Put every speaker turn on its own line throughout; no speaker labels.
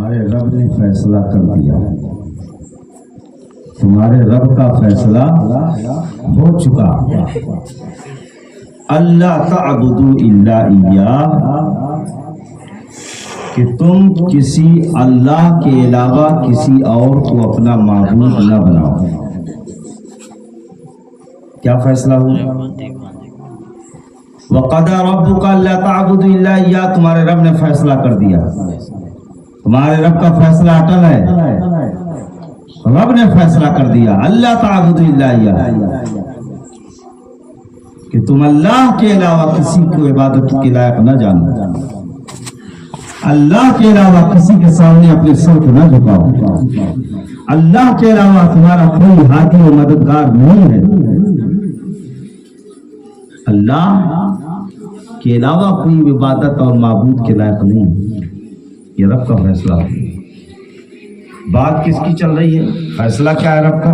تمہارے رب نے فیصلہ کر دیا، تمہارے رب کا فیصلہ ہو چکا، اللہ تعبدوا الا ایاہ، کہ تم کسی اللہ کے علاوہ کسی اور کو اپنا معبود نہ بناؤ۔ کیا فیصلہ ہوا؟ وَقَضَىٰ رَبُّكَ أَلَّا تَعْبُدُوا إِلَّا إِيَّاهُ، تمہارے رب نے فیصلہ کر دیا، تمہارے رب کا فیصلہ اٹل ہے، رب نے فیصلہ کر دیا اللہ تعبدوا الا ایاہ، کہ تم اللہ کے علاوہ کسی کو عبادت کے لائق نہ جانو، اللہ کے علاوہ کسی کے سامنے اپنے سر کو نہ جھکاؤ، اللہ کے علاوہ تمہارا کوئی ہادی و مددگار نہیں ہے، اللہ کے علاوہ کوئی عبادت اور معبود کے لائق نہیں، یہ رب کا فیصلہ ہے۔ بات کس کی چل رہی ہے؟ فیصلہ کیا ہے رب کا؟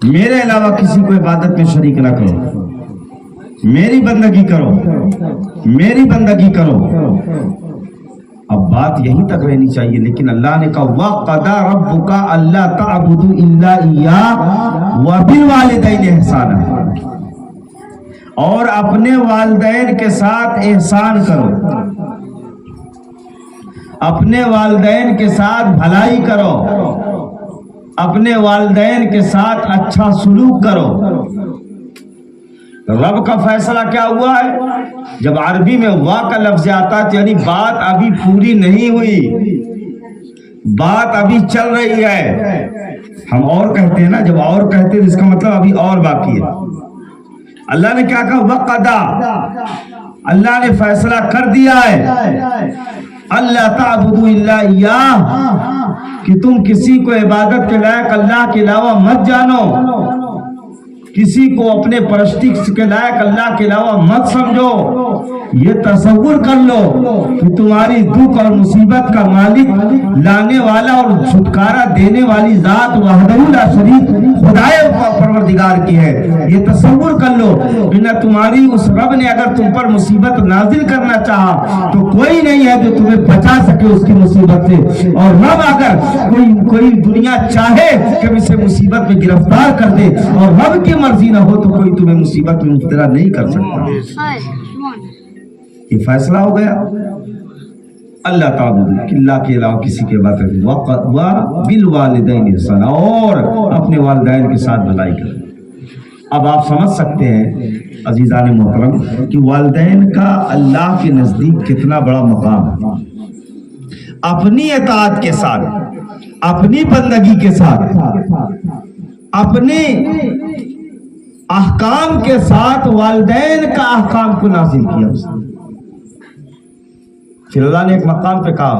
میرے علاوہ کسی کو عبادت میں شریک نہ کرو، میری بندگی کرو، میری بندگی کرو۔ اب بات یہیں تک رہنی چاہیے، لیکن اللہ نے کہا وَقَضَىٰ رَبُّكَ أَلَّا تَعْبُدُوا إِلَّا إِيَّاهُ وَبِالْوَالِدَيْنِ إِحْسَانًا، اور اپنے والدین کے ساتھ احسان کرو، اپنے والدین کے ساتھ بھلائی کرو، اپنے والدین کے ساتھ اچھا سلوک کرو۔ رب کا فیصلہ کیا ہوا ہے؟ جب عربی میں وا کا لفظ آتا ہے یعنی بات ابھی پوری نہیں ہوئی، بات ابھی چل رہی ہے۔ ہم اور کہتے ہیں نا، جب اور کہتے ہیں اس کا مطلب ابھی اور باقی ہے۔ اللہ نے کیا کہا؟ وَقَضَىٰ، اللہ نے فیصلہ کر دیا ہے، اللہ تعبدوا الا ایاہ، کہ تم کسی کو عبادت کے لائق اللہ کے علاوہ مت جانو، کسی کو اپنے پرستی کے لائق اللہ کے علاوہ مت سمجھو۔ یہ تصور کر لو کہ تمہاری دکھ اور مصیبت کا مالک، لانے والا اور چھٹکارا دینے والی ذات وحدہ لا شریک خدائے پروردگار کی ہے۔ یہ تصور کر لو کہ نہ تمہاری اس رب نے اگر تم پر مصیبت نازل کرنا چاہا تو کوئی نہیں ہے جو تمہیں بچا سکے اس کی مصیبت سے، اور رب اگر کوئی دنیا چاہے کہ اسے مصیبت میں گرفتار کر دے اور رب کی مرضی نہ ہو تو کوئی تمہیں مصیبت میں مبتلا نہیں کر سکتا۔ یہ فیصلہ ہو گیا اللہ تعالی اللہ کے علاوہ کسی کے بات نہیں، وَبِالْوَالِدَيْنِ إِحْسَانًا، اور اپنے والدین کے ساتھ بھلائی کریں۔ اب آپ سمجھ سکتے ہیں عزیزان محترم کہ والدین کا اللہ کے نزدیک کتنا بڑا مقام ہے۔ اپنی اطاعت کے ساتھ، اپنی بندگی کے ساتھ، اپنے احکام کے ساتھ والدین کا احکام کو نازل کیا اس نے۔ پھر اللہ نے ایک مقام پہ کہا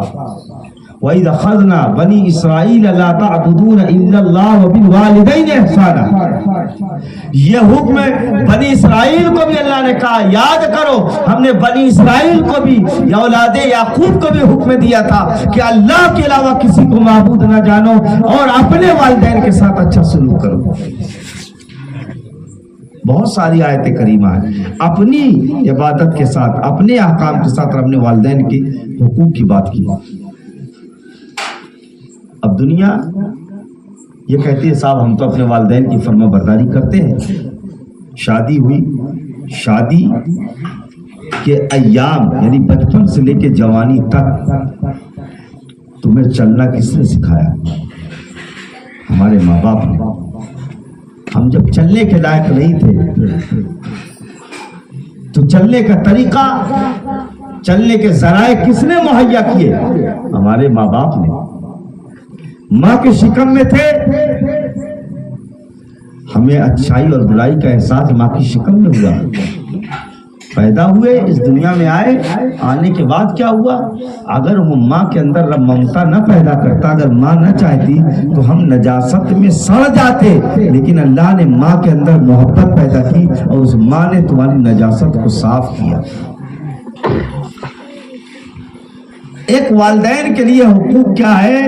وَإِذْ أَخَذْنَا بَنِي إِسْرَائِيلَ لَا تَعْبُدُونَ إِلَّا اللَّهَ وَبِالْوَالِدَيْنِ إِحْسَانًا، یہ حکم بنی اسرائیل کو بھی اللہ نے کہا، یاد کرو ہم نے بنی اسرائیل کو بھی یا اولاد یعقوب کو بھی حکم دیا تھا کہ اللہ کے علاوہ کسی کو معبود نہ جانو اور اپنے والدین کے ساتھ اچھا سلوک کرو۔ بہت ساری آیت کریمہ ہیں اپنی عبادت کے ساتھ، اپنے احکام کے ساتھ اپنے والدین کے حقوق کی بات کی۔ اب دنیا یہ کہتی ہے صاحب ہم تو اپنے والدین کی فرما برداری کرتے ہیں، شادی ہوئی، شادی کے ایام یعنی بچپن سے لے کے جوانی تک تمہیں چلنا کس نے سکھایا؟ ہمارے ماں باپ نے۔ ہم جب چلنے کے لائق نہیں تھے تو چلنے کا طریقہ، چلنے کے ذرائع کس نے مہیا کیے؟ ہمارے ماں باپ نے۔ ماں کے شکم میں تھے، ہمیں اچھائی اور برائی کا احساس ماں کی شکم میں ہوا، پیدا ہوئے اس دنیا میں آئے، آنے کے بعد کیا ہوا؟ اگر وہ ماں کے اندر رب ممتا نہ پیدا کرتا، اگر ماں نہ چاہتی تو ہم نجاست میں سڑ جاتے، لیکن اللہ نے ماں کے اندر محبت پیدا کی اور اس ماں نے تمہاری نجاست کو صاف کیا۔ ایک والدین کے لیے حقوق کیا ہے؟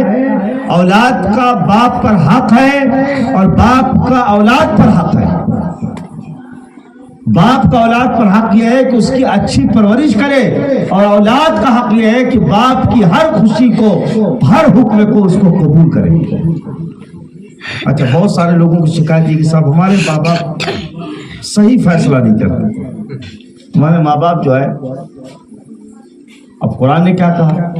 اولاد کا باپ پر حق ہے اور باپ کا اولاد پر حق ہے۔ باپ کا اولاد پر حق یہ ہے کہ اس کی اچھی پرورش کرے، اور اولاد کا حق یہ ہے کہ باپ کی ہر خوشی کو، ہر حکم کو اس کو قبول کرے۔ اچھا، بہت سارے لوگوں کی شکایت یہ کہ صاحب ہمارے ماں باپ صحیح فیصلہ نہیں کرتے۔ ہمارے ماں باپ جو ہے، اب قرآن نے کیا کہا؟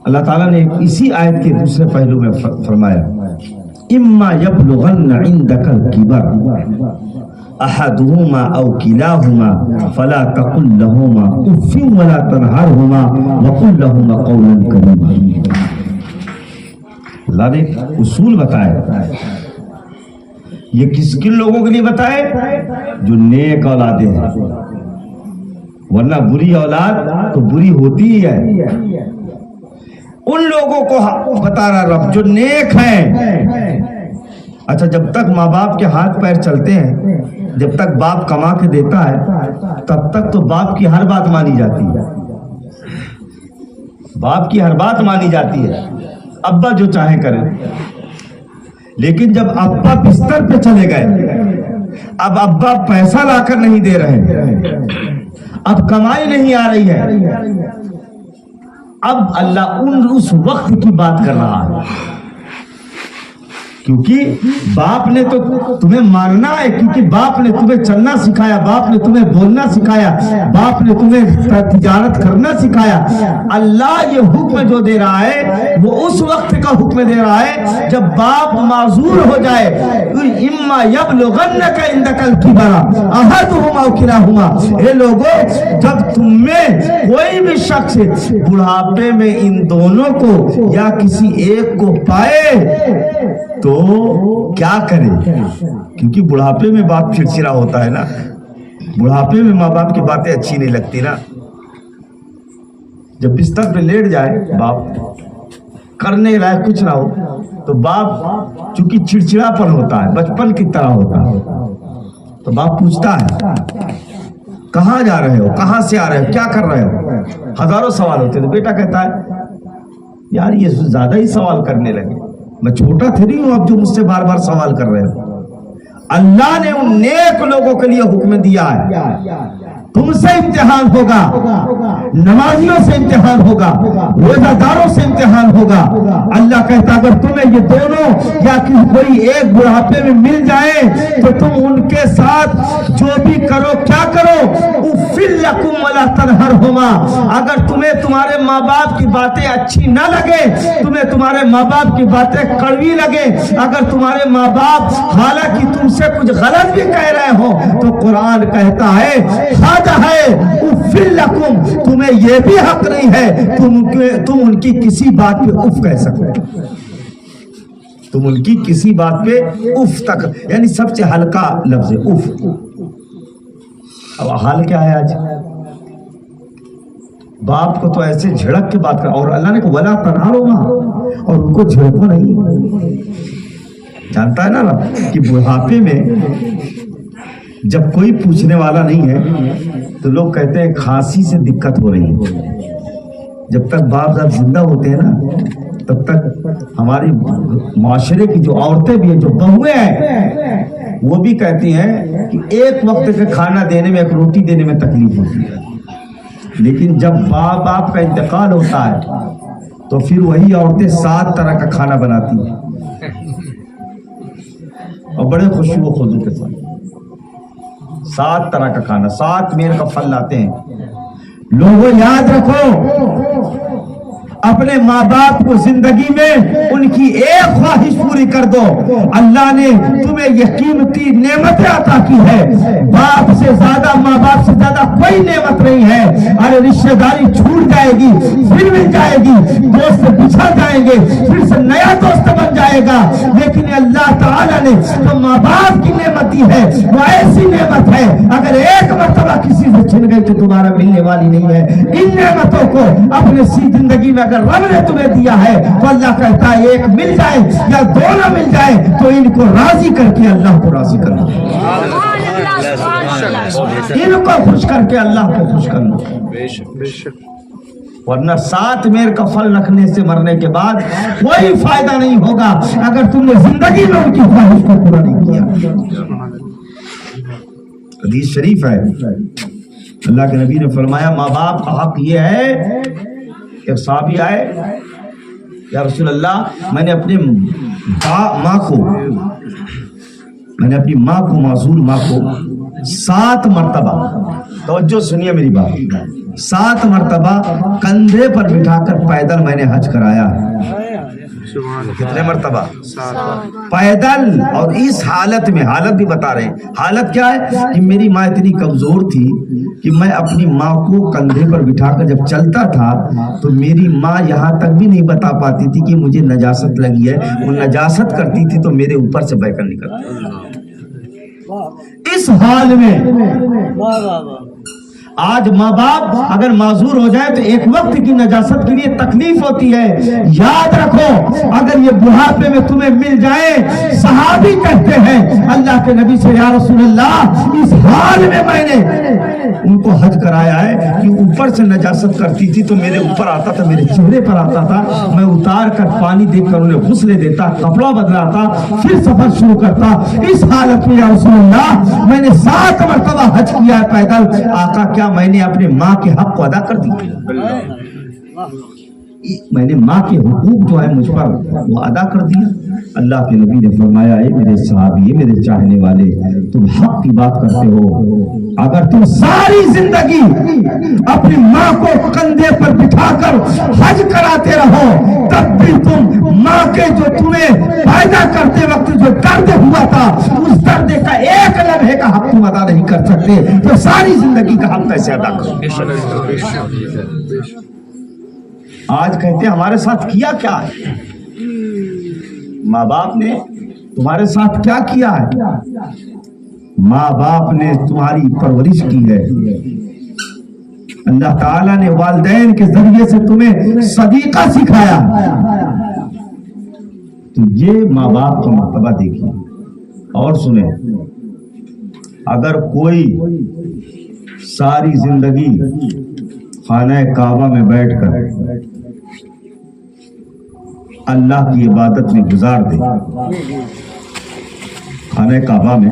اللہ تعالیٰ نے اسی آیت کے دوسرے پہلو میں فرمایا، اما یبلغن عندک الکبر احدہما او کلاہما فلا تقل لہما اف ولا تنہرہما وقل لہما قولا کریما۔ اللہ نے اصول بتائے، یہ کن لوگوں کے لیے بتائے؟ جو نیک اولادیں ہیں، ورنہ بری اولاد تو بری ہوتی ہی ہے۔ ان لوگوں کو بتا رہا رب جو نیک ہیں۔ اچھا، جب تک ماں باپ کے ہاتھ پیر چلتے ہیں، جب تک باپ کما کے دیتا ہے، تب تک تو باپ کی ہر بات مانی جاتی ہے، باپ کی ہر بات مانی جاتی ہے، ابا جو چاہے کرے۔ لیکن جب ابا بستر پہ چلے گئے، اب ابا پیسہ لا کر نہیں دے رہے، اب کمائی نہیں آ رہی ہے، اب اللہ اس وقت کی بات کر رہا ہے، کیونکہ باپ نے تو تمہیں ماننا ہے، کیونکہ باپ نے تمہیں چلنا سکھایا، باپ نے تمہیں بولنا سکھایا، باپ نے تمہیں تجارت کرنا سکھایا۔ اللہ یہ حکم جو دے رہا ہے وہ اس وقت کا حکم دے رہا ہے جب باپ معذور ہو جائے۔ اما یبلغنک عندک الکبر احدہما او کلاہما، اے لوگوں، جب تم میں کوئی بھی شخص بڑھاپے میں ان دونوں کو یا کسی ایک کو پائے تو کیا کرے؟ کیونکہ بڑھاپے میں باپ چڑچڑا ہوتا ہے نا، بڑھاپے میں ماں باپ کی باتیں اچھی نہیں لگتی نا۔ جب بستر پہ لیٹ جائے باپ، کرنے لائق کچھ نہ ہو، تو باپ چونکہ چڑچڑا پن ہوتا ہے، بچپن کی طرح ہوتا ہے، تو باپ پوچھتا ہے کہاں جا رہے ہو، کہاں سے آ رہے ہو، کیا کر رہے ہو، ہزاروں سوال ہوتے ہیں۔ تو بیٹا کہتا ہے یار یہ زیادہ ہی سوال کرنے لگے، میں چھوٹا تھا نہیں ہوں اب جو مجھ سے بار بار سوال کر رہے ہو۔ اللہ نے ان نیک لوگوں کے لیے حکم دیا ہے، تم سے امتحان ہوگا، نمازیوں سے امتحان ہوگا، روزہ داروں سے امتحان ہوگا۔ اللہ کہتا اگر تمہیں یہ دونوں یا کوئی ایک بڑھاپے میں مل جائے تو تم ان کے ساتھ جو بھی کرو، کیا کرو؟ اُفِّل لَكُمْ وَلَا تَنْهَرْهُمَا، اگر تمہیں تمہارے ماں باپ کی باتیں اچھی نہ لگے، تمہیں تمہارے ماں باپ کی باتیں کڑوی لگے، اگر تمہارے ماں باپ حالانکہ تم سے کچھ غلط بھی کہہ رہے ہو، تو قرآن کہتا ہے اُفِّل لَكُمْ، تمہیں یہ بھی حق نہیں ہے تم ان کی کسی بات پہ اف کہہ سکتے، تم ان کی کسی بات پہ اف تک، یعنی سب سے ہلکا لفظ اف۔ اب حال کیا ہے آج؟ باپ کو تو ایسے جھڑک کے بات کر، اور اللہ نے کہا وَلَا تَنْهَرْهُمَا، اور ان کو جھڑکو نہیں۔ جانتا ہے نا کہ بڑھاپے میں جب کوئی پوچھنے والا نہیں ہے تو لوگ کہتے ہیں کھانسی سے دقت ہو رہی ہے۔ جب تک باپ صاحب زندہ ہوتے ہیں نا، تب تک ہماری معاشرے کی جو عورتیں بھی ہیں، جو بہویں ہیں، وہ بھی کہتی ہیں کہ ایک وقت کا کھانا دینے میں، ایک روٹی دینے میں تکلیف ہوتی ہے، لیکن جب باپ کا انتقال ہوتا ہے تو پھر وہی عورتیں 7 طرح کا کھانا بناتی ہیں اور بڑے خوشی و خضو کے ساتھ 7 طرح کا کھانا، 7 میر کا پھل لاتے ہیں۔ لوگوں یاد رکھو، اپنے ماں باپ کو زندگی میں ان کی ایک خواہش پوری کر دو۔ اللہ نے تمہیں یہ قیمتی نعمتیں عطا کی ہے، باپ سے زیادہ، ماں باپ سے زیادہ کوئی نعمت نہیں ہے۔ ارے رشتہ داری چھوٹ جائے گی، پھر مل جائے گی، دوست بچھڑ جائیں گے، پھر سے نیا دوست بن جائے گا، لیکن اللہ تعالیٰ نے جو ماں باپ کی نعمت دی ہے وہ ایسی نعمت ہے اگر ایک مرتبہ کسی سے چھن گئی تو دوبارہ ملنے والی نہیں ہے۔ ان نعمتوں کو اپنے زندگی میں اگر رب نے تمہیں دیا ہے تو اللہ کہتا ہے ایک مل جائے یا 2 نہ مل جائے تو ان کو راضی کر کے اللہ کو راضی کرنا، ان کو خوش کر کے اللہ کو خوش کرنا۔ ورنہ 7 میر کا پھل رکھنے سے مرنے کے بعد کوئی فائدہ نہیں ہوگا اگر تم نے زندگی میں ان کی خواہش کو پورا نہیں کیا. حدیث شریف ہے, اللہ کے نبی نے فرمایا ماں باپ کا حق یہ ہے. ایک صحابی آئے, یا رسول اللہ میں نے اپنی ماں کو معذور ماں کو 7 مرتبہ, توجہ سنیے میری بات, 7 مرتبہ کندھے پر بٹھا کر پیدل میں نے حج کرایا ہے. کتنے مرتبہ؟ پیدل. اور اس حالت میں, حالت بھی بتا رہے ہیں, حالت کیا ہے کہ میری ماں اتنی کمزور تھی کہ میں اپنی ماں کو کندھے پر بٹھا کر جب چلتا تھا تو میری ماں یہاں تک بھی نہیں بتا پاتی تھی کہ مجھے نجاست لگی ہے. وہ نجاست کرتی تھی تو میرے اوپر سے بہہ کر نکلتی. اس حال میں آج ماں باپ اگر معذور ہو جائے تو ایک وقت کی نجاست کے لیے تکلیف ہوتی ہے. یاد رکھو اگر یہ بڑھاپے میں تمہیں مل جائے, صحابی کہتے ہیں اللہ کے نبی سے یا رسول اللہ اس حال میں میں نے ان کو حج کرایا ہے کہ اوپر سے نجاست کرتی تھی تو میرے اوپر آتا تھا, میرے چہرے پر آتا تھا, میں اتار کر پانی دے کر انہیں غسل دیتا, کپڑا بدلاتا, پھر سفر شروع کرتا. اس حالت میں یا رسول اللہ میں نے 7 مرتبہ حج کیا ہے پیدل. آقا کیا میں نے اپنے ماں کے حق کو ادا کر دیا؟ میں نے ماں کے حقوق جو ہے مجھ پر وہ ادا کر دیا. اللہ کے نبی نے فرمایا اے میرے صحابی, میرے چاہنے والے, تم حق کی بات کرتے ہو. اگر تم ساری زندگی اپنی ماں کو کندھے پر بٹھا کر حج کراتے رہو تب بھی تم ماں کے جو تمہیں پیدا کرتے وقت جو درد ہوا تھا اس درد کا ایک لمحے کا حق تم ادا نہیں کر سکتے, تو ساری زندگی کا حق کیسے ادا کرو؟ آج کہتے ہیں ہمارے ساتھ کیا کیا ہے, ماں باپ نے تمہارے ساتھ کیا کیا ہے؟ ماں باپ نے تمہاری پرورش کی ہے. اللہ تعالیٰ نے والدین کے ذریعے سے تمہیں صدیقہ سکھایا. تو یہ ماں باپ کا مرتبہ دیکھیے. اور سنیں, اگر کوئی ساری زندگی خانہ کعبہ میں بیٹھ کر اللہ کی عبادت میں گزار دے, خانہ کعبہ میں,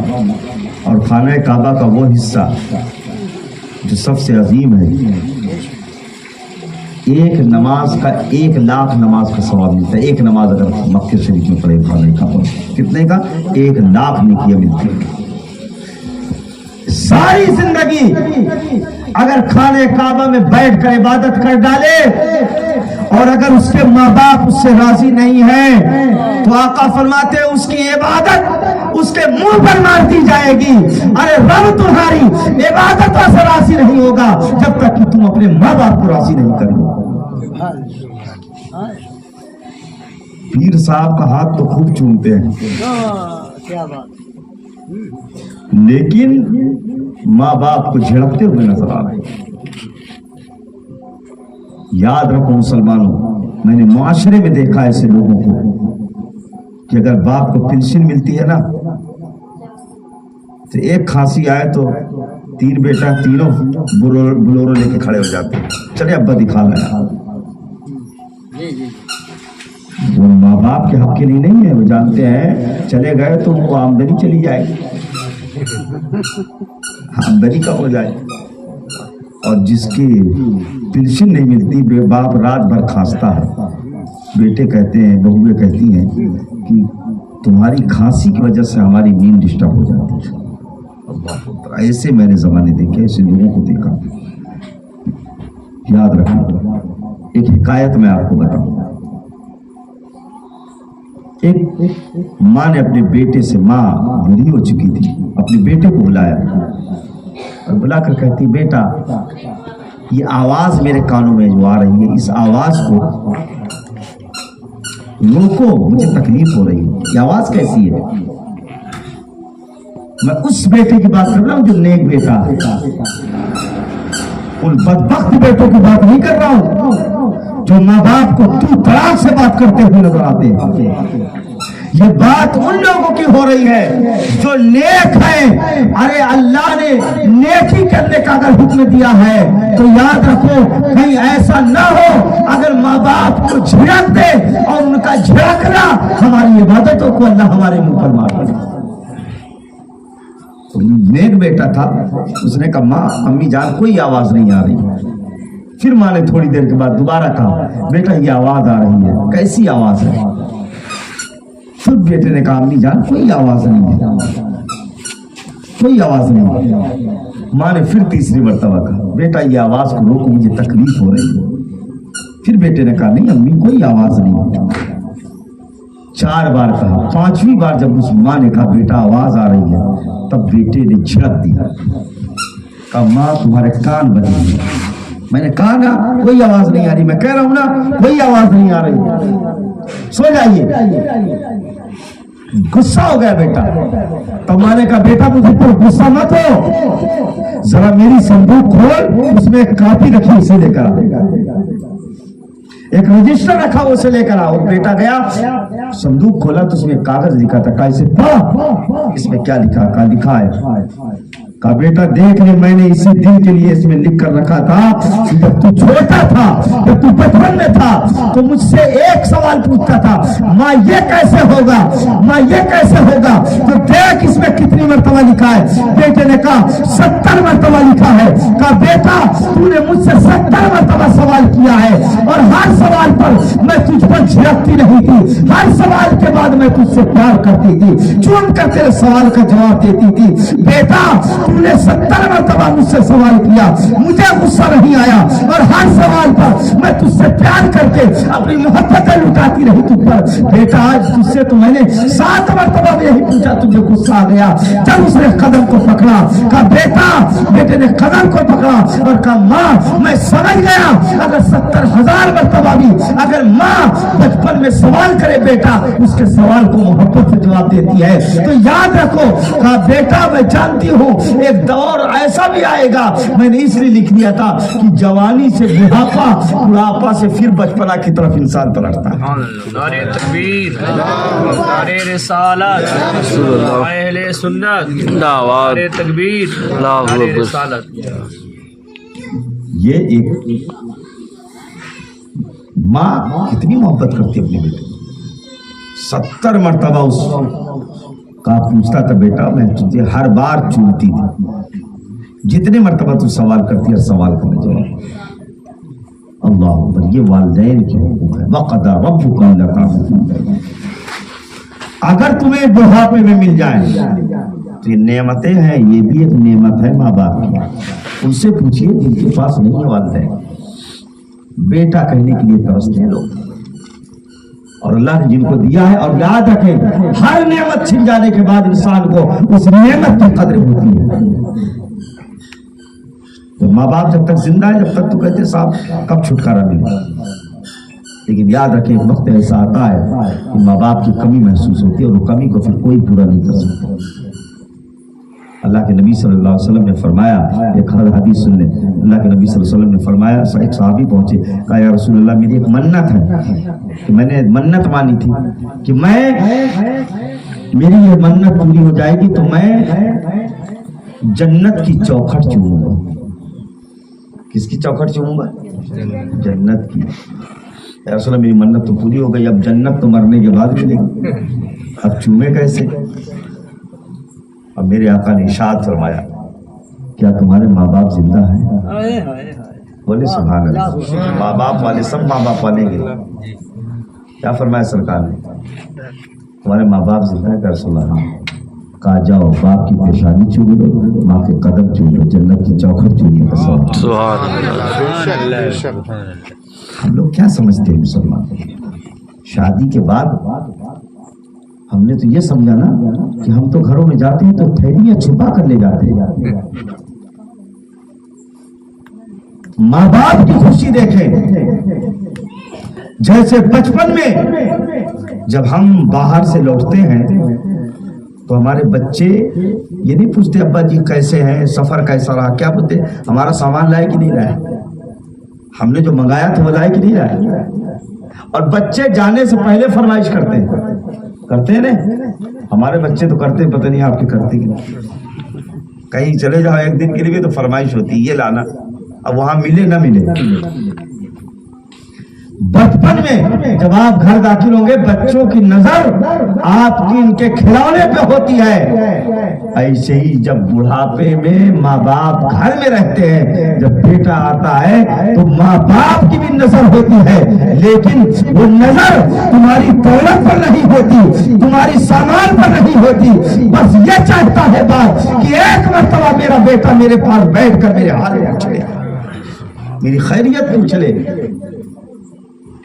اور خانہ کعبہ کا وہ حصہ جو سب سے عظیم ہے, ایک نماز کا 1,00,000 نماز کا ثواب ملتا ہے. ایک نماز اگر مکہ شریف میں پڑھے خانہ کعبہ, کتنے کا؟ 1,00,000 نیکیاں ملتی ہیں. ساری زندگی اگر خانہ کعبہ میں بیٹھ کر عبادت کر ڈالے اور اگر اس کے ماں باپ اس سے راضی نہیں ہیں تو آقا فرماتے ہیں اس کی عبادت اس کے منہ پر مار دی جائے گی. ارے رب تمہاری عبادت سے راضی نہیں ہوگا جب تک کہ تم اپنے ماں باپ کو راضی نہیں کرو. پیر صاحب کا ہاتھ تو خوب چومتے ہیں لیکن ماں باپ کو جھڑپتے ہوئے نظر آ رہے ہیں. یاد رکھو مسلمانوں, میں نے معاشرے میں دیکھا ایسے لوگوں کو کہ اگر باپ کو پنشن ملتی ہے نا تو ایک کھانسی آئے تو 3 بیٹا تینوں بلورو لے کے کھڑے ہو جاتے ہیں, چلے ابا دکھا لیا. وہ ماں باپ کے حق کے لیے نہیں ہے, وہ جانتے ہیں چلے گئے تو وہ آمدنی چلی جائے گی, آمدنی کم ہو جائے. اور جس کی پنشن نہیں ملتی باپ رات بھر کھانستا ہے. بیٹے کہتے ہیں, بہویں کہتی ہیں کہ تمہاری کھانسی کی وجہ سے ہماری نیند ڈسٹرب ہو جاتی ہے. ایسے میں نے زمانے دیکھے, ایسے لوگوں کو دیکھا. یاد رکھنا, ایک حکایت میں آپ کو بتاؤں. ایک ماں نے اپنے بیٹے سے, ماں بوڑھی ہو چکی تھی, اپنے بیٹے کو بلایا اور بلا کر کہتی بیٹا یہ آواز میرے کانوں میں جو آ رہی ہے اس آواز کو روکو, مجھے تکلیف ہو رہی ہے. یہ آواز کیسی ہے؟ میں اس بیٹے کی بات کر رہا ہوں جو نیک بیٹا ہے, ان بدبخت بیٹوں کی بات نہیں کر رہا ہوں جو ماں باپ کو تو طلاق سے بات کرتے ہوئے نظر آتے ہیں. یہ بات ان لوگوں کی ہو رہی ہے جو نیک ہے. ارے اللہ نے نیکی کرنے کا اگر حکم دیا ہے تو یاد رکھو کہیں ایسا نہ ہو اگر ماں باپ کو جھڑک دے اور ان کا جھڑکنا ہماری عبادتوں کو اللہ ہمارے منہ پر مار دے. نیک بیٹا تھا, اس نے کہا ماں امی جان کوئی آواز نہیں آ رہی. پھر ماں نے تھوڑی دیر کے بعد دوبارہ کہا بیٹا یہ آواز آ رہی ہے. کیسی آواز ہے؟ پھر بیٹے نے کہا امی جان کوئی آواز نہیں ہے, کوئی آواز نہیں ہے. ماں نے پھر تیسری مرتبہ کہا بیٹا یہ آواز کو روکو مجھے تکلیف ہو رہی ہے. پھر بیٹے نے کہا نہیں امی کوئی آواز نہیں ہے. 4 بار کہا. 5ویں بار جب اس ماں نے کہا بیٹا آواز آ رہی ہے تب بیٹے نے جھڑک دیا, کہا ماں تمہارے کان بنے ہیں. میں نے کہا نا کوئی آواز نہیں آ رہی, میں کہہ رہا ہوں نا کوئی آواز نہیں آ رہی, سو جائیے. غصہ ہو گیا بیٹا. تو ماں نے کہا بیٹا مجھے پر غصہ مت ہو, ذرا میری صندوق کھول, اس میں ایک کاپی رکھی اسے لے کر آ, ایک رجسٹر رکھا اسے لے کر آؤ. بیٹا گیا صندوق کھولا تو اس میں کاغذ لکھا تھا. کہا اسے پڑھ, اس میں کیا لکھا؟ کہا لکھا ہے. کہا بیٹا دیکھ لے میں نے اسی دن کے لیے اس میں لکھ کر رکھا تھا جب تو چھوٹا تھا, جب تو بچپن میں تھا تو مجھ سے ایک سوال پوچھتا تھا ماں یہ کیسے ہوگا, ماں یہ کیسے ہوگا, تو دیکھ اس میں کتنی مرتبہ لکھا ہے. بیٹے نے کہا 70 مرتبہ لکھا ہے. کہا بیٹا تو نے مجھ سے 70 مرتبہ سوال کیا ہے اور ہر سوال پر میں تجھ پر جھڑکتی نہیں تھی, ہر سوال کے بعد میں تجھ سے پیار کرتی تھی, چون کر تیرے سوال کا جواب دیتی تھی. بیٹا تم نے 70 مرتبہ مجھ سے سوال کیا, مجھے غصہ نہیں آیا اور ہر سوال پر میں تجھ سے پیار کر کے اپنی محبتیں لٹاتی رہی تجھ پر. بیٹا آج تجھ سے تو میں نے 7 مرتبہ یہی پوچھا, تجھے غصہ آ گیا. جب اس نے قدم کو پکڑا, کہا بیٹا, بیٹے نے قدم کو پکڑا اور کہا ماں میں سمجھ گیا اگر 70,000 مرتبہ بھی اگر ماں بچپن میں سوال کرے بیٹا اس کے سوال کو محبت سے جواب دیتی ہے تو یاد رکھو. کہا بیٹا میں جانتی ہوں ایک دور ایسا بھی آئے گا, میں نے اس لیے لکھ دیا تھا کہ جوانی سے بڑھاپا, بڑھاپا سے پھر بچپنا کی طرف انسان پلٹتا ہے.
نعرہ تکبیر, نعرہ رسالت, اہل سنت, نعرہ تکبیر, نعرہ رسالت.
یہ ایک ماں کتنی محبت کرتی اپنے بیٹے, 70 مرتبہ اس کا پوچھتا تھا بیٹا میں تجھے ہر بار چنتی تھی, جتنے مرتبہ تو سوال کرتی ہر سوال کا میں جواب. اللہ اکبر, یہ والدین کی حقوق ہے. وَقَضَىٰ رَبُّكَ أَلَّا تَعْبُدُوا, اگر تمہیں بڑھاپے میں مل جائیں تو یہ نعمتیں ہیں, یہ بھی ایک نعمت ہے ماں باپ کی. ان سے پوچھئے جن کے پاس نہیں ہے والدین, بیٹا کہنے کے لیے ترستے ہیں لوگ, اور اللہ نے جن کو دیا ہے. اور یاد رکھیں ہر نعمت چھن جانے کے بعد انسان کو اس نعمت کی قدر ہوتی ہے. تو ماں باپ جب تک زندہ ہے جب تک تو کہتے صاحب کب چھٹکارا ملے, لیکن یاد رکھیں ایک وقت ایسا آتا ہے کہ ماں باپ کی کمی محسوس ہوتی ہے اور وہ کمی کو پھر کوئی پورا نہیں کر سکتا. اللہ کے نبی صلی اللہ علیہ وسلم نے فرمایا, ایک حدیث سن لیں, اللہ کے نبی صلی اللہ علیہ وسلم نے فرمایا, ایک صحابی پہنچے, کہا یا رسول اللہ میری ایک منت ہے کہ میں نے منت مانی تھی کہ میری یہ منت پوری ہو جائے گی تو میں جنت کی چوکھٹ چوموں گا. کس کی چوکھٹ چوموں گا؟ جنت کی. یا رسول اللہ میری منت تو پوری ہو گئی, اب جنت تو مرنے کے بعد ملے گی, اب چومے کیسے؟ اب میرے آقا نے ارشاد فرمایا کیا تمہارے ماں باپ زندہ ہیں؟ بولے سبحان اللہ. ماں باپ والے سب ماں باپ والے گے. کیا فرمایا سرکار نے؟ تمہارے ماں باپ زندہ ہے؟ رسول اللہ. کہا جاؤ باپ کی پیشانی چوم لو, ماں کے قدم چوم لو, جنت کی چوکھٹ چومنے کا سوال. ہم لوگ کیا سمجھتے ہیں مسلمان, شادی کے بعد ہم نے تو یہ سمجھا نا کہ ہم تو گھروں میں جاتے ہیں تو تھیلیاں چھپا کر لے جاتے ہیں. ماں باپ کی خوشی دیکھیں, جیسے بچپن میں جب ہم باہر سے لوٹتے ہیں تو ہمارے بچے یہ نہیں پوچھتے ابا جی کیسے ہیں, سفر کیسا رہا, کیا پوچھتے ہمارا سامان لائے کہ نہیں لائے, ہم نے جو منگایا تھا وہ لائے کہ نہیں لائے. اور بچے جانے سے پہلے فرمائش کرتے ہیں کرتے ہیں نا ہمارے بچے تو کرتے ہیں, پتہ نہیں آپ کے کرتے ہیں. کہیں چلے جاؤ ایک دن کے لیے تو فرمائش ہوتی ہے یہ لانا, اب وہاں ملے نہ ملے. بچپن میں جب آپ گھر داخل ہوں گے بچوں کی نظر آپ کی ان کے کھلونے پہ ہوتی ہے. ایسے ہی جب بڑھاپے میں ماں باپ گھر میں رہتے ہیں, جب بیٹا آتا ہے تو ماں باپ کی بھی نظر ہوتی ہے, لیکن وہ نظر تمہاری دولت پر نہیں ہوتی, تمہاری سامان پر نہیں ہوتی. بس یہ چاہتا ہے باپ کہ ایک مرتبہ میرا بیٹا میرے پاس بیٹھ کر میرے حال پوچھ لے, میری خیریت پوچھ لے.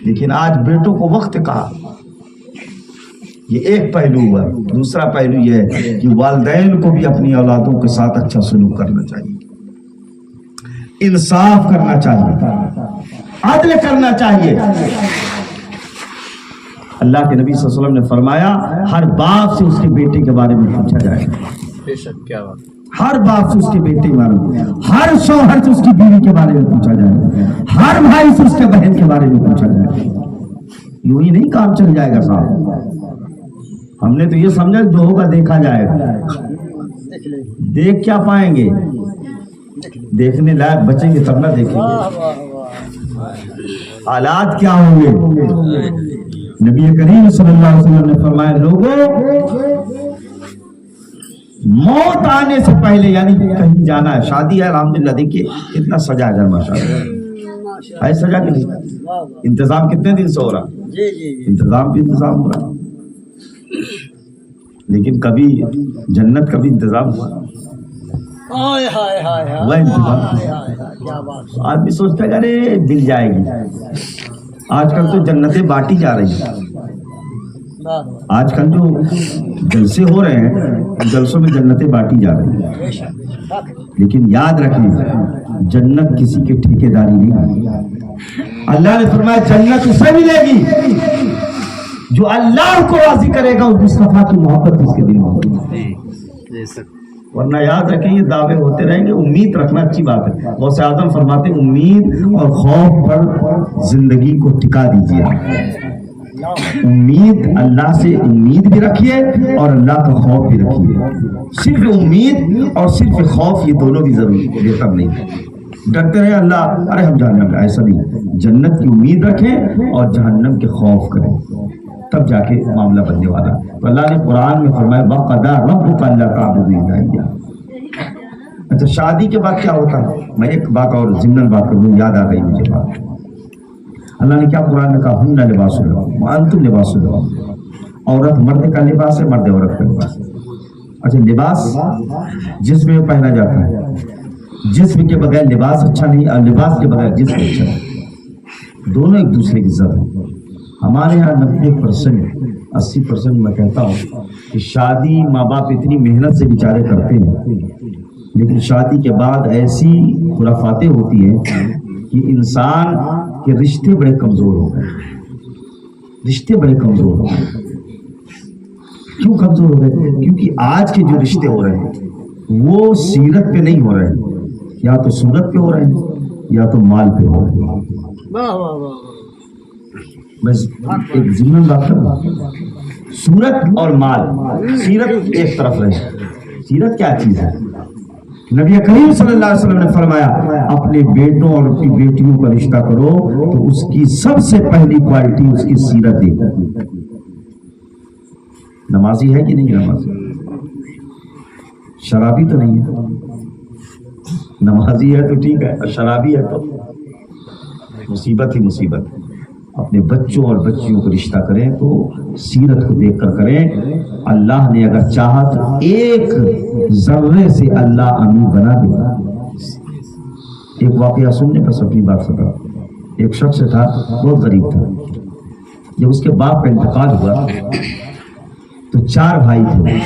لیکن آج بیٹوں کو وقت کہا, یہ ایک پہلو ہوا. دوسرا پہلو یہ ہے کہ والدین کو بھی اپنی اولادوں کے ساتھ اچھا سلوک کرنا چاہیے, انصاف کرنا چاہیے, عدل کرنا چاہیے. اللہ کے نبی صلی اللہ علیہ وسلم نے فرمایا ہر باپ سے اس کے بیٹے کے بارے میں پوچھا جائے گا.
بے شک, کیا بات.
ہر باپ سے اس کے بیٹے کے بارے میں, ہر شوہر سے اس کی بیوی کے بارے میں پوچھا جائے گا, ہر بھائی سے اس کے بہن کے بارے میں پوچھا جائے گا. یوں ہی نہیں کام چل جائے گا صاحب. ہم نے تو یہ سمجھا جو ہوگا دیکھا جائے گا. دیکھ کیا پائیں گے, دیکھنے لائق بچیں گے تب نہ دیکھیں گے. حالات کیا ہوں گے. نبی کریم صلی اللہ علیہ وسلم نے فرمایا لوگوں موت آنے سے پہلے, یعنی کہیں جانا ہے, شادی ہے الحمدللہ, دیکھیے کتنا سجا ہے گھر ماشاءاللہ, ہے سجا کہ نہیں, انتظام کتنے دن سے ہو رہا, انتظام بھی انتظام ہو رہا, لیکن کبھی جنت کا بھی انتظام ہوا انتظام. آدمی سوچتا ہے ارے مل جائے گی. آج کل تو جنتیں بانٹی جا رہی ہیں. آج کل جو جلسے ہو رہے ہیں جلسوں میں جنتیں بانٹی جا رہی ہیں, لیکن یاد رکھیں جنت کسی کے ٹھیکیداری نہیں ہے. اللہ نے فرمایا جنت اسے ملے گی جو اللہ کو راضی کرے گا, اس مصطفیٰ کی محبت اس کے دل میں ہوگی. ورنہ یاد رکھیں یہ دعوے ہوتے رہیں گے. امید رکھنا اچھی بات ہے. غوث اعظم فرماتے ہیں امید اور خوف پر زندگی کو ٹکا دیجیے. امید, اللہ سے امید بھی رکھیے اور اللہ کا خوف بھی رکھیے. صرف امید اور صرف خوف یہ دونوں بھی ضروری بہتر نہیں ہے. ڈرتے رہے اللہ ارے ہم جہنم, ایسا نہیں. جنت کی امید رکھیں اور جہنم کے خوف کریں, تب جا کے معاملہ بننے والا. تو اللہ نے قرآن میں فرمایا وَقَضَىٰ رَبُّكَ أَلَّا تَعْبُدُوا إِلَّا إِيَّاهُ. اچھا شادی کے بعد کیا ہوتا ہے, میں ایک بات اور ضمن بات کروں, یاد آ گئی مجھے بات. اللہ نے کیا قرآن میں کہا ہن لباس لکم وانتم لباس لہم. عورت مرد کا لباس ہے, مرد عورت کا لباس ہے. اچھا لباس جسم میں پہنا جاتا ہے, جسم کے بغیر لباس اچھا نہیں, اور لباس کے بغیر جسم اچھا نہیں. دونوں ایک دوسرے کی ضد ہے. ہمارے یہاں 90% 80% میں کہتا ہوں کہ شادی ماں باپ اتنی محنت سے بیچارے کرتے ہیں, لیکن شادی کے بعد ایسی خرافاتیں ہوتی ہیں کہ انسان کے رشتے بڑے کمزور ہو گئے. رشتے بڑے کمزور ہو گئے. کیوں کمزور ہو گئے؟ کیونکہ آج کے جو رشتے ہو رہے ہیں وہ سیرت پہ نہیں ہو رہے ہیں, یا تو صورت پہ ہو رہے ہیں یا تو مال پہ ہو رہے ہیں. بس ایک ضمن بات کروں, صورت اور مال, سیرت ایک طرف رہے. سیرت کیا چیز ہے؟ نبی کریم صلی اللہ علیہ وسلم نے فرمایا اپنے بیٹوں اور اپنی بیٹیوں کا رشتہ کرو تو اس کی سب سے پہلی کوالٹی اس کی سیرت دیکھو. نمازی ہے کہ نہیں نمازی, شرابی تو نہیں ہے, نمازی ہے تو ٹھیک ہے, اور شرابی ہے تو مصیبت ہی مصیبت. اپنے بچوں اور بچیوں کو رشتہ کریں تو سیرت کو دیکھ کر کریں. اللہ نے اگر چاہا تو ایک ذرے سے اللہ امین بنا دے. ایک واقعہ سننے پر اپنی بات سنا. ایک شخص تھا بہت غریب تھا. جب اس کے باپ کا انتقال ہوا تو 4 بھائی تھے.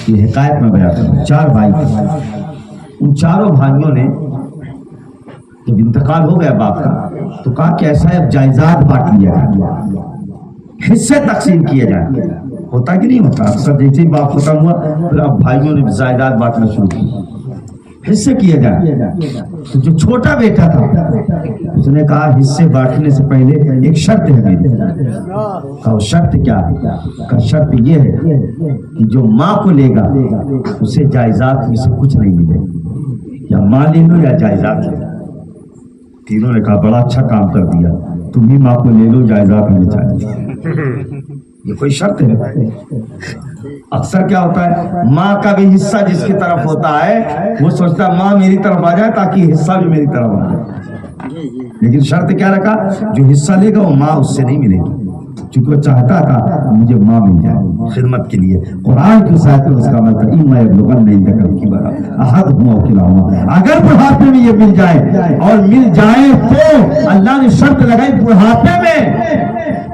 یہ حکایت میں بیان کرتا ہوں. 4 بھائی تھے. ان چاروں بھائیوں نے جب انتقال ہو گیا باپ کا تو کہا کہ ایسا ہے اب جائیداد بانٹ لیا جائے, حصے تقسیم کیے جائیں. ہوتا کہ نہیں ہوتا, اکثر جیسے ہی باپ ختم ہوا پھر اب بھائیوں نے جائیداد بانٹنا شروع کی. حصے کیے جائیں. تو جو چھوٹا بیٹا تھا اس نے کہا حصے بانٹنے سے پہلے ایک شرط ہے میری. کہا شرط کیا ہے؟ کہا شرط یہ ہے کہ جو ماں کو لے گا اسے جائیداد میں سے کچھ نہیں ملے, یا ماں لے لو یا جائیداد لے لو. تینوں نے کہا بڑا اچھا کام کر دیا, تم ہی ماں کو لے لو, جائیداد ہمیں چاہیے. یہ کوئی شرط ہے؟ اکثر کیا ہوتا ہے, ماں کا بھی حصہ جس کی طرف ہوتا ہے وہ سوچتا ہے ماں میری طرف آ جائے تاکہ حصہ بھی میری طرف آ جائے. لیکن شرط کیا رکھا, جو حصہ لے گا وہ ماں اس سے نہیں ملے گی, چونکہ وہ چاہتا تھا مجھے ماں مل جائے خدمت کے لیے. قرآن کی ساتھ اس کا مطلب اگر بڑھاپے میں یہ مل جائے, اور مل جائے تو اللہ نے شرط لگائی بڑھاپے میں,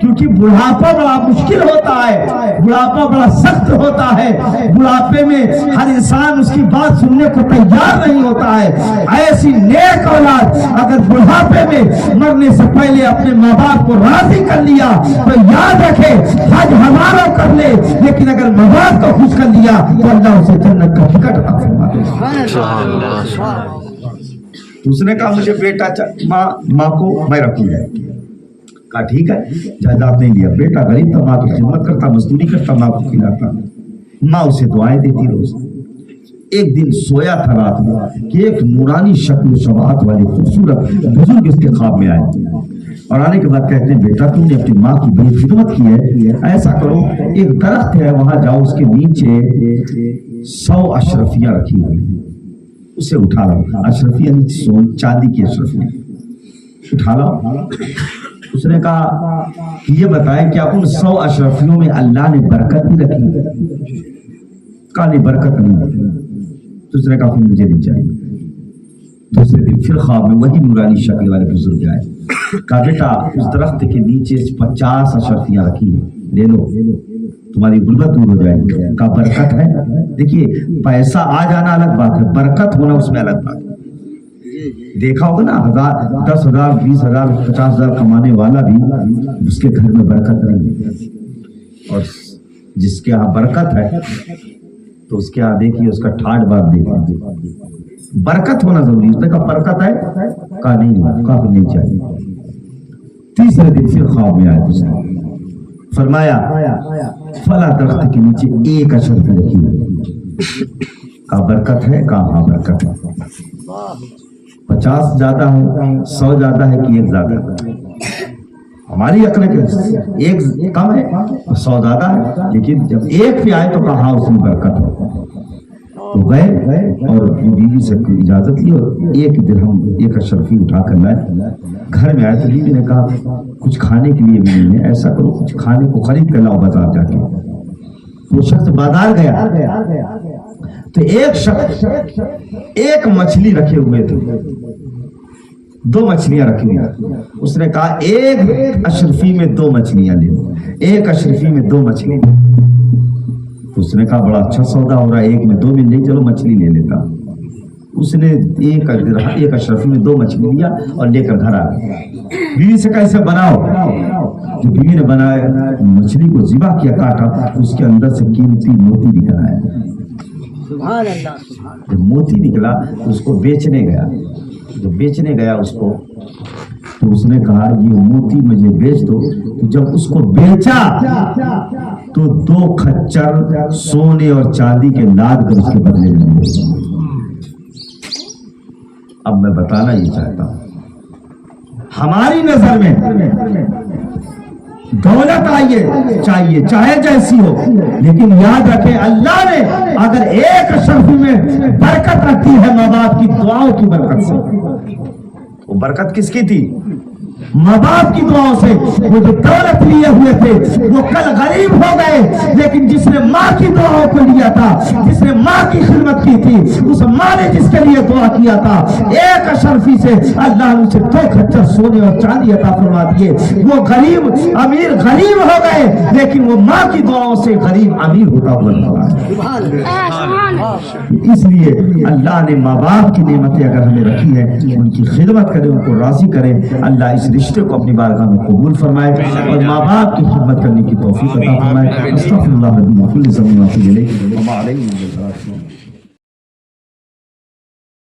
کیونکہ بڑھاپا بڑا مشکل ہوتا ہے, بڑھاپا بڑا سخت ہوتا ہے. بڑھاپے میں ہر انسان اس کی بات سننے کو تیار نہیں ہوتا ہے. ایسی نیک اولاد اگر بڑھاپے میں مرنے سے پہلے اپنے ماں باپ کو راضی کر لیا تو یاد رکھے حج ہمارا کر لے, لیکن اگر ماں باپ کو خوش کر لیا تو اللہ اسے جنت کا ٹکٹ عطا فرما دے. اس نے کہا مجھے بیٹا ماں کو میں رکھوں گا. کہا ٹھیک ہے, جائیداد نہیں لیا. بیٹا غریب تھا, ماں کی خدمت کرتا, مزدوری کرتا, ماں کو کھلاتا, ماں اسے دعائیں دیتی روز. ایک دن سویا تھا رات میں کہ ایک نورانی شکل و شباہت والے خوبصورت بزرگ اس کے خواب میں آئے, اور آنے کے بعد کہتے ہیں بیٹا تم نے اپنی ماں کی بڑی خدمت کی ہے, ایسا کرو ایک درخت ہے وہاں جاؤ, اس کے نیچے 100 اشرفیاں رکھی ہوئی ہیں, اسے اٹھا لاؤ. اشرفیاں چاندی کی اشرفیاں اٹھا لاؤ. اس نے کہا کہ یہ بتائے کیا ان 100 اشرفیوں میں اللہ نے برکت بھی رکھی؟ کہا نہیں برکت نہیں. تو اس نے کہا پھر مجھے نہیں چاہیے. دوسرے دن پھر خواب میں وہی نورانی شکل والے بزرگ آئے. کہا بیٹا اس درخت کے نیچے 50 اشرفیاں رکھی ہیں, لے لو, تمہاری غربت دور ہو جائے گی. کہا برکت ہے؟ دیکھیے پیسہ آ جانا الگ بات ہے, برکت ہونا اس میں الگ بات ہے. دیکھا ہوگا نا 10,000 20,000 50,000 کمانے والا بھی اس کے گھر میں برکت نہیں ہے, اور جس کے یہاں برکت ہے تو اس کے یہاں دیکھیے اس کا ٹھاٹ بات دیکھیے. برکت ہونا ضروری ہے. اس نے کہا برکت ہے؟ کہا نہیں, کہا نہیں چاہیے. تیسرے دن پھر خواب میں آیا, اس نے فرمایا فلاں درخت کے نیچے 1 اشرفی رکھی ہے. کہا برکت ہے؟ کہا ہاں برکت ہے. 50 زیادہ ہے, 100 زیادہ ہے کہ 1 زیادہ ہے؟ ہماری عقل کے 1 کم ہے 100 زیادہ ہے, لیکن جب 1 پہ آئے تو کہا اس میں برکت ہے. تو گئے اور بیوی سے اجازت لی اور 1 درہم 1 اشرفی اٹھا کر لائے. گھر میں آئے تو بیوی نے کہا کچھ کھانے کے لیے بھی نہیں ہے, ایسا کرو کچھ کھانے کو خرید کر لاؤ بازار جا کے. وہ شخص بازار گیا تو ایک شخص 1 مچھلی رکھے ہوئے تھے, 2 مچھلیاں رکھی ہوئی. اس نے کہا 1 اشرفی میں 2 مچھلیاں لے لو, 1 اشرفی میں 2 مچھلی. اس نے کہا بڑا اچھا سودا ہو رہا ہے, 1 میں 2 مل نہیں, چلو مچھلی لے لیتا. اس نے 1 اشرفی میں 2 مچھلی لیا اور لے کر گھر آ گیا. بیوی سے کہا اسے بناؤ. جو بیوی نے بنایا مچھلی کو ذبح کیا, کاٹا, اس کے اندر سے قیمتی موتی نکل آیا. جب موتی نکلا تو اس کو بیچنے گیا. جب بیچنے گیا اس کو تو اس نے کہا یہ موتی مجھے بیچ دو. تو جب اس کو بیچا تو 2 کھچر سونے اور چاندی کے لاد کر اس کے بدلے میں. اب میں بتانا یہ چاہتا ہوں ہماری نظر میں دولت چاہیے چاہے جیسی ہو, لیکن یاد رکھے اللہ نے اگر 1 اشرفی میں برکت رکھی ہے ماں باپ کی دعاؤں کی برکت سے. وہ برکت کس کی تھی؟ ماں باپ کی دعاؤں سے. وہ جو دولت لیے ہوئے تھے وہ کل غریب ہو گئے, لیکن جس نے ماں کی دعاؤں کو لیا تھا, جس نے ماں کی خدمت کی تھی, اس ماں نے جس کے لیے دعا کیا تھا, 1 اشرفی سے اللہ نے اسے 2 کھچر سونے اور چاندی عطا فرما دیے. وہ غریب امیر غریب ہو گئے, لیکن وہ ماں کی دعاؤں سے غریب امیر ہوتا ہوا. اس لیے اللہ نے ماں باپ کی نعمتیں اگر ہمیں رکھی ہے ان کی خدمت کریں, ان کو راضی کریں. اللہ اس رشتے کو اپنی بارگاہ میں قبول فرمائے اور ماں باپ کی خدمت کرنے کی توفیق عطا فرمائے. استغفر اللہ ربی کل ذنب و اتوب الیہ.